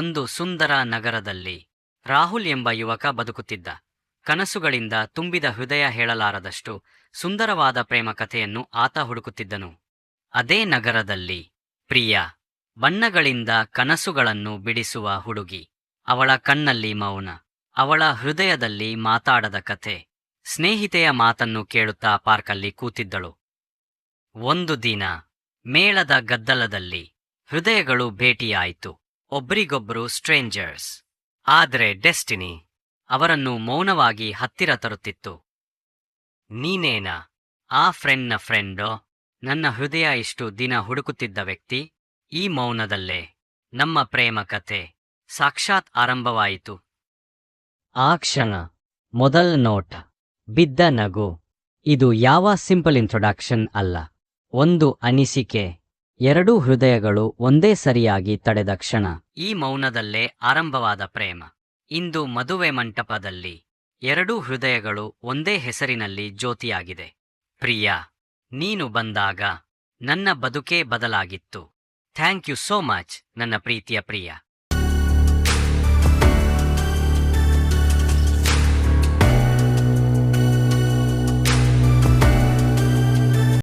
ಒಂದು ಸುಂದರ ನಗರದಲ್ಲಿ ರಾಹುಲ್ ಎಂಬ ಯುವಕ ಬದುಕುತ್ತಿದ್ದ. ಕನಸುಗಳಿಂದ ತುಂಬಿದ ಹೃದಯ ಹೇಳಲಾರದಷ್ಟು ಸುಂದರವಾದ ಪ್ರೇಮ ಕಥೆಯನ್ನು ಆತ ಹುಡುಕುತ್ತಿದ್ದನು. ಅದೇ ನಗರದಲ್ಲಿ ಪ್ರಿಯಾ, ಬಣ್ಣಗಳಿಂದ ಕನಸುಗಳನ್ನು ಬಿಡಿಸುವ ಹುಡುಗಿ. ಅವಳ ಕಣ್ಣಲ್ಲಿ ಮೌನ, ಅವಳ ಹೃದಯದಲ್ಲಿ ಮಾತಾಡದ ಕಥೆ. ಸ್ನೇಹಿತೆಯ ಮಾತನ್ನು ಕೇಳುತ್ತಾ ಪಾರ್ಕಲ್ಲಿ ಕೂತಿದ್ದಳು. ಒಂದು ದಿನ ಮೇಳದ ಗದ್ದಲದಲ್ಲಿ ಹೃದಯಗಳು ಭೇಟಿಯಾಯಿತು. ಒಬ್ರಿಗೊಬ್ರು ಸ್ಟ್ರೇಂಜರ್ಸ್. ಆದ್ರೆ ಡೆಸ್ಟಿನಿ ಅವರನ್ನು ಮೌನವಾಗಿ ಹತ್ತಿರ ತರುತ್ತಿತ್ತು. ನೀನೇನಾ ಆ ಫ್ರೆಂಡ್ನ ಫ್ರೆಂಡೋ? ನನ್ನ ಹೃದಯ ಇಷ್ಟು ದಿನ ಹುಡುಕುತ್ತಿದ್ದ ವ್ಯಕ್ತಿ? ಈ ಮೌನದಲ್ಲೇ ನಮ್ಮ ಪ್ರೇಮ ಕಥೆ ಸಾಕ್ಷಾತ್ ಆರಂಭವಾಯಿತು. ಆ ಕ್ಷಣ, ಮೊದಲ ನೋಟ, ಬಿದ್ದ ನಗು. ಇದು ಯಾವ ಸಿಂಪಲ್ ಇಂಟ್ರೊಡಕ್ಷನ್ ಅಲ್ಲ. ಒಂದು ಅನಿಸಿಕೆ, ಎರಡೂ ಹೃದಯಗಳು ಒಂದೇ ಸರಿಯಾಗಿ ತಡೆದ ಕ್ಷಣ. ಈ ಮೌನದಲ್ಲೇ ಆರಂಭವಾದ ಪ್ರೇಮ ಇಂದು ಮದುವೆ ಮಂಟಪದಲ್ಲಿ ಎರಡೂ ಹೃದಯಗಳು ಒಂದೇ ಹೆಸರಿನಲ್ಲಿ ಜ್ಯೋತಿಯಾಗಿದೆ. ಪ್ರಿಯಾ, ನೀನು ಬಂದಾಗ ನನ್ನ ಬದುಕೇ ಬದಲಾಗಿತ್ತು. ಥ್ಯಾಂಕ್ ಯು ಸೋ ಮಚ್ ನನ್ನ ಪ್ರೀತಿಯ ಪ್ರಿಯಾ.